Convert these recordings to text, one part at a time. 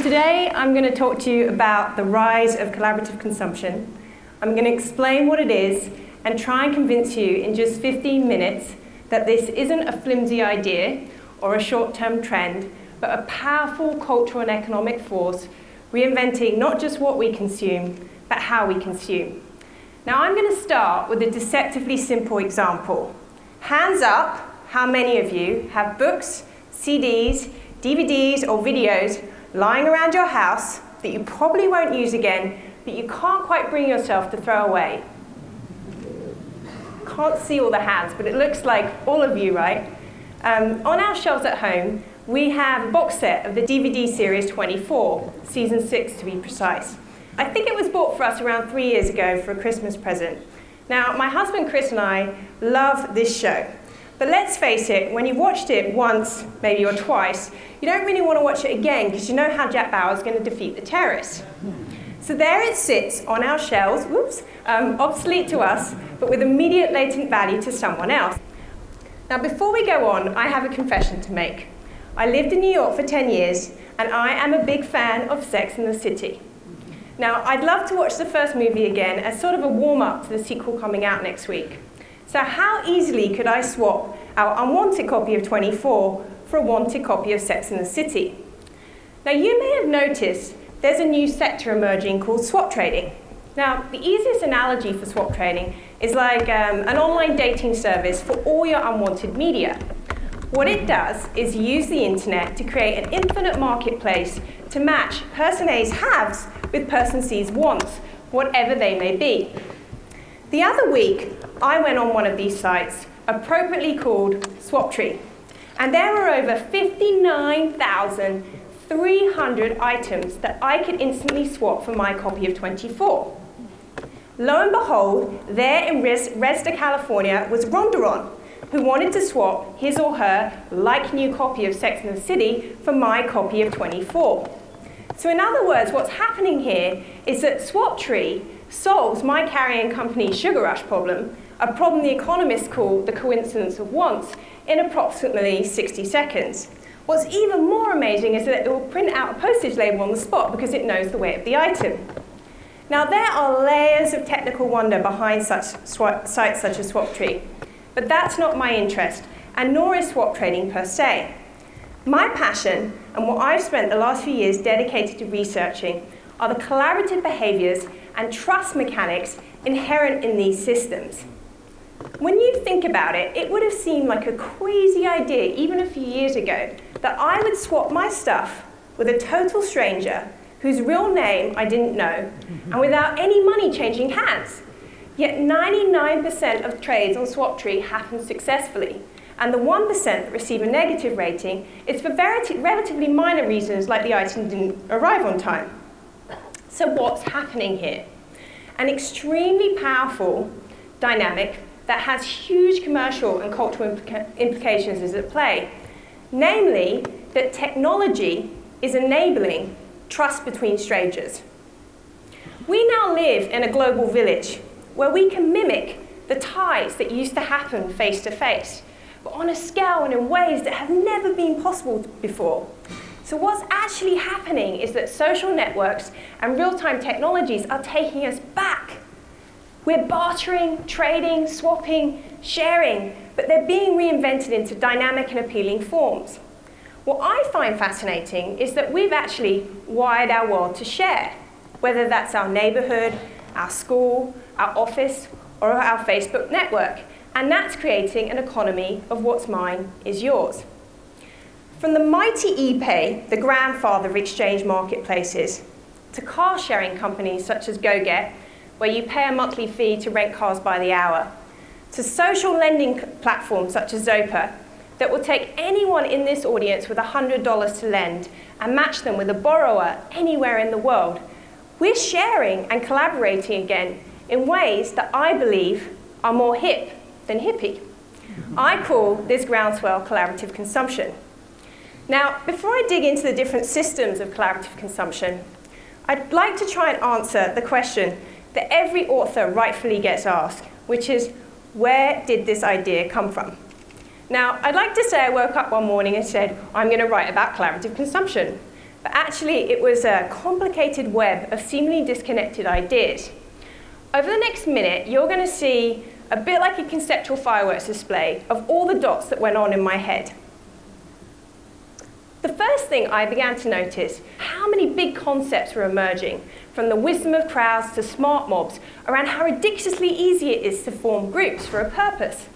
So today I'm going to talk to you about the rise of collaborative consumption. I'm going to explain what it is and try and convince you in just 15 minutes that this isn't a flimsy idea or a short-term trend, but a powerful cultural and economic force reinventing not just what we consume, but how we consume. Now I'm going to start with a deceptively simple example. Hands up, how many of you have books, CDs, DVDs or videos lying around your house that you probably won't use again, but you can't quite bring yourself to throw away? Can't see all the hands, but it looks like all of you, right? On our shelves at home, we have a box set of the DVD series 24, season 6 to be precise. I think it was bought for us around 3 years ago for a Christmas present. Now, my husband Chris and I love this show. But let's face it, when you've watched it once, maybe or twice, you don't really want to watch it again because you know how Jack Bauer is going to defeat the terrorists. So there it sits on our shelves, obsolete to us, but with immediate latent value to someone else. Now before we go on, I have a confession to make. I lived in New York for 10 years, and I am a big fan of Sex and the City. Now, I'd love to watch the first movie again as sort of a warm-up to the sequel coming out next week. So how easily could I swap our unwanted copy of 24 for a wanted copy of Sex and the City? Now, you may have noticed there's a new sector emerging called swap trading. Now, the easiest analogy for swap trading is like an online dating service for all your unwanted media. What it does is use the internet to create an infinite marketplace to match person A's haves with person C's wants, whatever they may be. The other week, I went on one of these sites, appropriately called Swaptree, and there were over 59,300 items that I could instantly swap for my copy of 24. Lo and behold, there in Resda, California was Rondaron, who wanted to swap his or her like-new copy of Sex and the City for my copy of 24. So in other words, what's happening here is that Swaptree solves my carrying company's sugar rush problem, a problem the economists call the coincidence of wants, in approximately 60 seconds. What's even more amazing is that it will print out a postage label on the spot because it knows the weight of the item. Now there are layers of technical wonder behind sites such as Swaptree, but that's not my interest, and nor is swap trading per se. My passion, and what I've spent the last few years dedicated to researching, are the collaborative behaviors and trust mechanics inherent in these systems. When you think about it, it would have seemed like a crazy idea, even a few years ago, that I would swap my stuff with a total stranger whose real name I didn't know, and without any money changing hands. Yet 99% of trades on Swaptree happen successfully, and the 1% that receive a negative rating is for relatively minor reasons, like the item didn't arrive on time. So what's happening here? An extremely powerful dynamic that has huge commercial and cultural implications is at play. Namely, that technology is enabling trust between strangers. We now live in a global village where we can mimic the ties that used to happen face to face, but on a scale and in ways that have never been possible before. So what's actually happening is that social networks and real-time technologies are taking us back. We're bartering, trading, swapping, sharing, but they're being reinvented into dynamic and appealing forms. What I find fascinating is that we've actually wired our world to share, whether that's our neighborhood, our school, our office, or our Facebook network, and that's creating an economy of what's mine is yours. From the mighty ePay, the grandfather of exchange marketplaces, to car-sharing companies such as GoGet, where you pay a monthly fee to rent cars by the hour, to social lending platforms such as Zopa, that will take anyone in this audience with $100 to lend and match them with a borrower anywhere in the world. We're sharing and collaborating again in ways that I believe are more hip than hippie. I call this groundswell collaborative consumption. Now, before I dig into the different systems of collaborative consumption, I'd like to try and answer the question that every author rightfully gets asked, which is, where did this idea come from? Now, I'd like to say I woke up one morning and said, I'm going to write about collaborative consumption. but actually it was a complicated web of seemingly disconnected ideas. Over the next minute, you're going to see a bit like a conceptual fireworks display of all the dots that went on in my head. The first thing I began to notice, how many big concepts were emerging, from the wisdom of crowds to smart mobs, around how ridiculously easy it is to form groups for a purpose.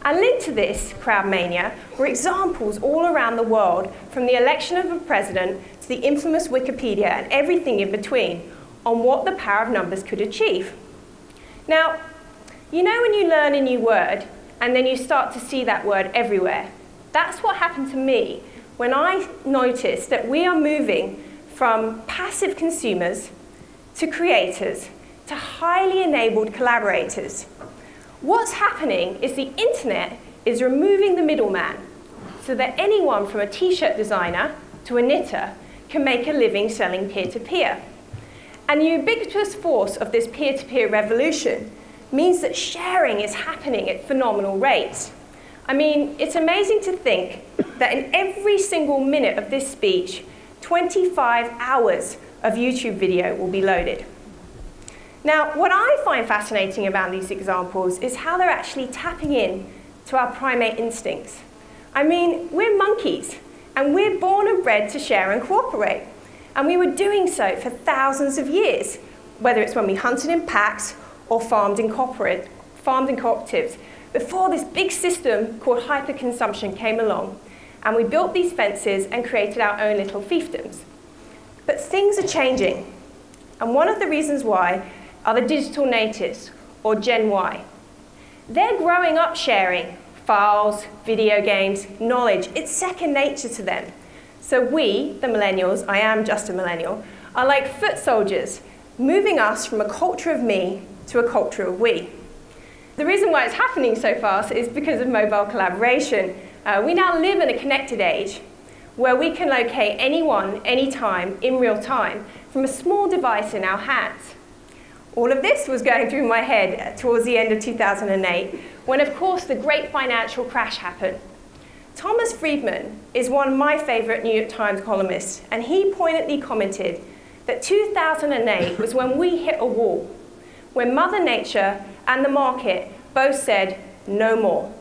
And linked to this crowd mania were examples all around the world, from the election of a president to the infamous Wikipedia and everything in between, on what the power of numbers could achieve. Now, you know when you learn a new word and then you start to see that word everywhere? That's what happened to me when I noticed that we are moving from passive consumers to creators to highly enabled collaborators. What's happening is the internet is removing the middleman so that anyone from a t-shirt designer to a knitter can make a living selling peer-to-peer. And the ubiquitous force of this peer-to-peer revolution means that sharing is happening at phenomenal rates. I mean, it's amazing to think that in every single minute of this speech, 25 hours of YouTube video will be loaded. Now, what I find fascinating about these examples is how they're actually tapping in to our primate instincts. I mean, we're monkeys, and we're born and bred to share and cooperate. And we were doing so for thousands of years, whether it's when we hunted in packs or farmed in cooperatives, before this big system called hyperconsumption came along, and we built these fences and created our own little fiefdoms. But things are changing, and one of the reasons why are the digital natives, or Gen Y. They're growing up sharing files, video games, knowledge. It's second nature to them. So we, the millennials, I am just a millennial, are like foot soldiers, moving us from a culture of me to a culture of we. The reason why it's happening so fast is because of mobile collaboration. We now live in a connected age where we can locate anyone, anytime, in real time, from a small device in our hands. All of this was going through my head towards the end of 2008, when, of course, the great financial crash happened. Thomas Friedman is one of my favorite New York Times columnists, and he poignantly commented that 2008 was when we hit a wall, when Mother Nature and the market both said, no more.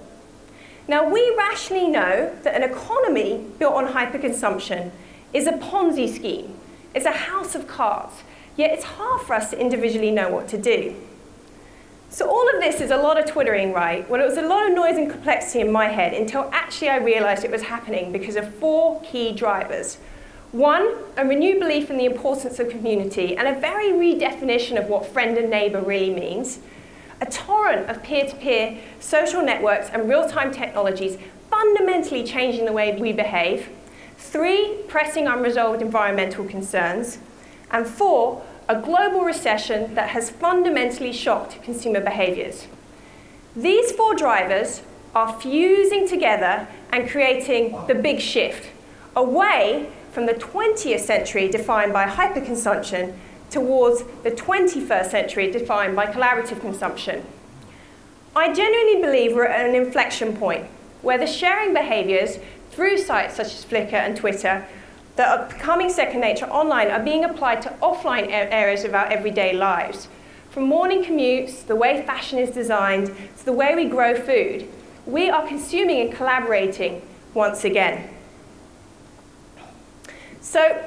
Now, we rationally know that an economy built on hyperconsumption is a Ponzi scheme. It's a house of cards, yet it's hard for us to individually know what to do. So all of this is a lot of twittering, right? Well, it was a lot of noise and complexity in my head until actually I realized it was happening because of 4 key drivers. 1, a renewed belief in the importance of community and a very redefinition of what friend and neighbor really means. A torrent of peer-to-peer social networks and real-time technologies fundamentally changing the way we behave. 3, pressing unresolved environmental concerns. And 4, a global recession that has fundamentally shocked consumer behaviors. These 4 drivers are fusing together and creating the big shift, away from the 20th century defined by hyperconsumption towards the 21st century defined by collaborative consumption. I genuinely believe we're at an inflection point where the sharing behaviors through sites such as Flickr and Twitter that are becoming second nature online are being applied to offline areas of our everyday lives. From morning commutes, the way fashion is designed, to the way we grow food, we are consuming and collaborating once again. So,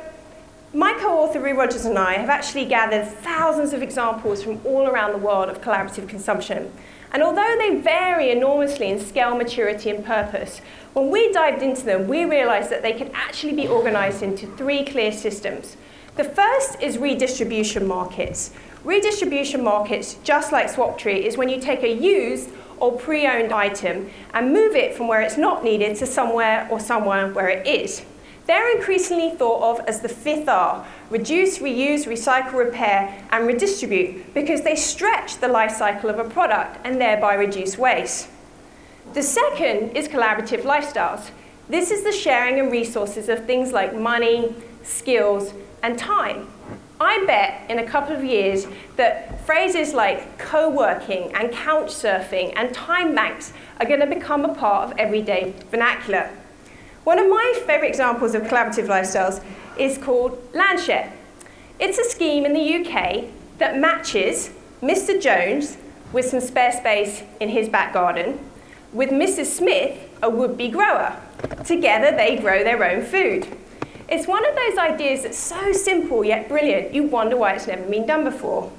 my co-author Rue Rogers and I have actually gathered thousands of examples from all around the world of collaborative consumption. And although they vary enormously in scale, maturity, and purpose, when we dived into them, we realized that they could actually be organized into 3 clear systems. The first is redistribution markets. Redistribution markets, just like Swaptree, is when you take a used or pre-owned item and move it from where it's not needed to somewhere or somewhere where it is. They're increasingly thought of as the 5th R, reduce, reuse, recycle, repair, and redistribute, because they stretch the life cycle of a product and thereby reduce waste. The second is collaborative lifestyles. This is the sharing and resources of things like money, skills, and time. I bet in a couple of years that phrases like co-working and couch surfing and time banks are going to become a part of everyday vernacular. One of my favorite examples of collaborative lifestyles is called Landshare. It's a scheme in the UK that matches Mr. Jones with some spare space in his back garden with Mrs. Smith, a would-be grower. Together they grow their own food. It's one of those ideas that's so simple yet brilliant, you wonder why it's never been done before.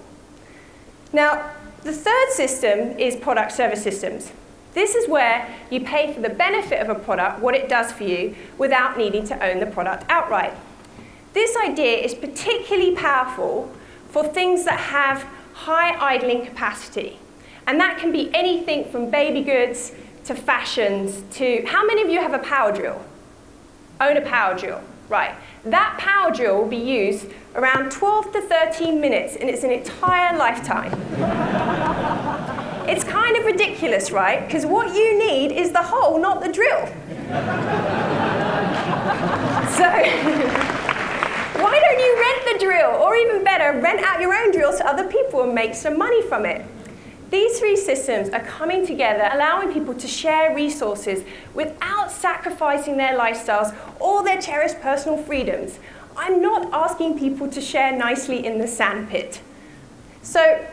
Now, the third system is product service systems. This is where you pay for the benefit of a product, what it does for you, without needing to own the product outright. This idea is particularly powerful for things that have high idling capacity. And that can be anything from baby goods to fashions to, how many of you have a power drill? Own a power drill, right. That power drill will be used around 12 to 13 minutes in its entire lifetime. It's kind of ridiculous, right? Because what you need is the hole, not the drill. So, why don't you rent the drill? Or even better, rent out your own drill to other people and make some money from it. These three systems are coming together, allowing people to share resources without sacrificing their lifestyles or their cherished personal freedoms. I'm not asking people to share nicely in the sandpit. So,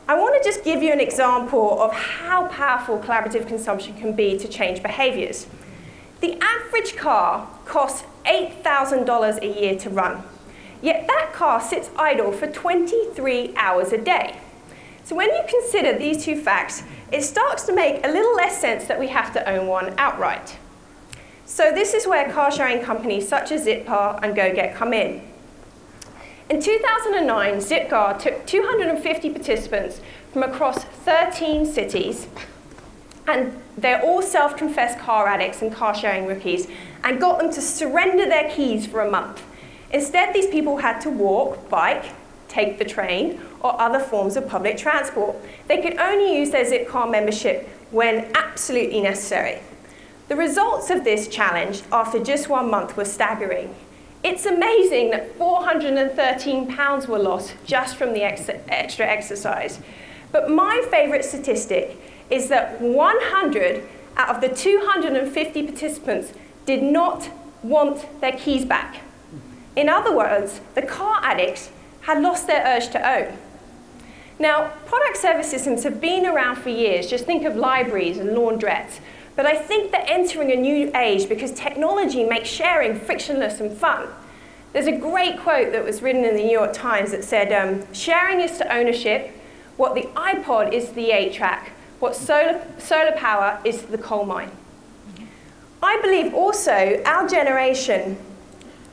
I want to just give you an example of how powerful collaborative consumption can be to change behaviors. The average car costs $8,000 a year to run, yet that car sits idle for 23 hours a day. So when you consider these two facts, it starts to make a little less sense that we have to own one outright. So this is where car-sharing companies such as Zipcar and GoGet come in. In 2009, Zipcar took 250 participants from across 13 cities, and they're all self-confessed car addicts and car-sharing rookies, and got them to surrender their keys for a month. Instead, these people had to walk, bike, take the train, or other forms of public transport. They could only use their Zipcar membership when absolutely necessary. The results of this challenge after just 1 month were staggering. It's amazing that 413 pounds were lost just from the extra exercise. But my favorite statistic is that 100 out of the 250 participants did not want their keys back. In other words, the car addicts had lost their urge to own. Now, product service systems have been around for years. Just think of libraries and laundrettes. But I think they're entering a new age because technology makes sharing frictionless and fun. There's a great quote that was written in the New York Times that said, sharing is to ownership what the iPod is to the 8-track, what solar power is to the coal mine. I believe also our generation,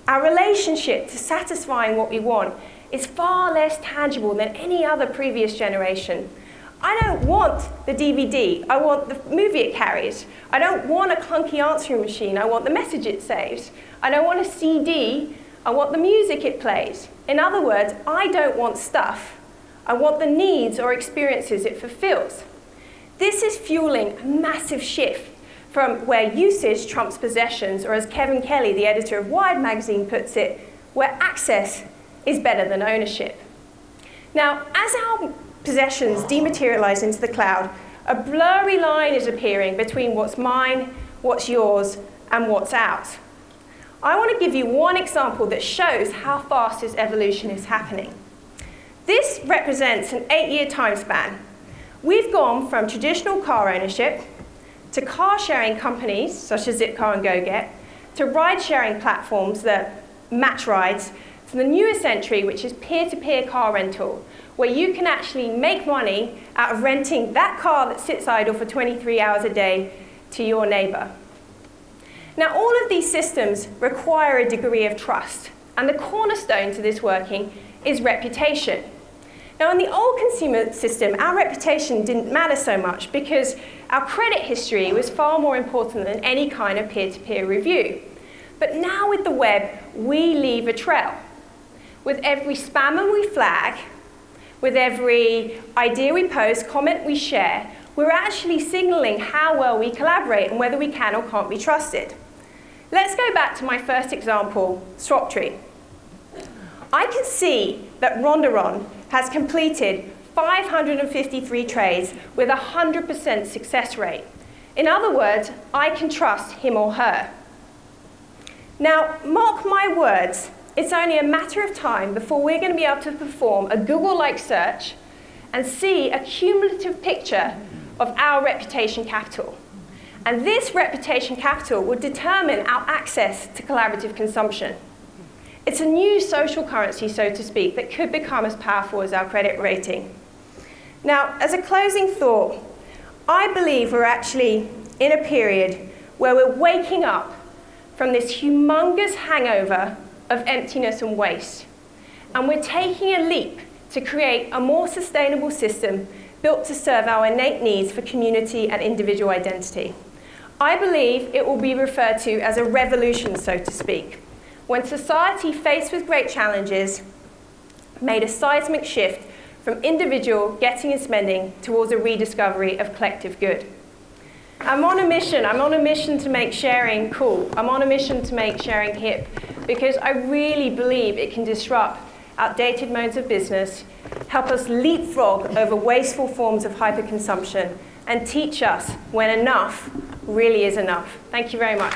our relationship to satisfying what we want is far less tangible than any other previous generation. I don't want the DVD, I want the movie it carries. I don't want a clunky answering machine, I want the message it saves. I don't want a CD, I want the music it plays. In other words, I don't want stuff. I want the needs or experiences it fulfills. This is fueling a massive shift from where usage trumps possessions, or as Kevin Kelly, the editor of Wired magazine, puts it, where access is better than ownership. Now, as our possessions dematerialize into the cloud, a blurry line is appearing between what's mine, what's yours, and what's ours. I want to give you one example that shows how fast this evolution is happening. This represents an 8-year time span. We've gone from traditional car ownership to car-sharing companies, such as Zipcar and GoGet, to ride-sharing platforms that match rides, to the newest entry, which is peer-to-peer car rental, where you can actually make money out of renting that car that sits idle for 23 hours a day to your neighbor. Now, all of these systems require a degree of trust, and the cornerstone to this working is reputation. Now, in the old consumer system, our reputation didn't matter so much because our credit history was far more important than any kind of peer-to-peer review. But now with the web, we leave a trail. With every spammer we flag, with every idea we post, comment we share, we're actually signaling how well we collaborate and whether we can or can't be trusted. Let's go back to my first example, SwapTree. I can see that Rondaron has completed 553 trades with a 100% success rate. In other words, I can trust him or her. Now, mark my words, it's only a matter of time before we're going to be able to perform a Google-like search and see a cumulative picture of our reputation capital. And this reputation capital will determine our access to collaborative consumption. It's a new social currency, so to speak, that could become as powerful as our credit rating. Now, as a closing thought, I believe we're actually in a period where we're waking up from this humongous hangover of emptiness and waste. And we're taking a leap to create a more sustainable system built to serve our innate needs for community and individual identity. I believe it will be referred to as a revolution, so to speak, when society, faced with great challenges, made a seismic shift from individual getting and spending towards a rediscovery of collective good. I'm on a mission. I'm on a mission to make sharing cool. I'm on a mission to make sharing hip, because I really believe it can disrupt outdated modes of business, help us leapfrog over wasteful forms of hyperconsumption, and teach us when enough really is enough. Thank you very much.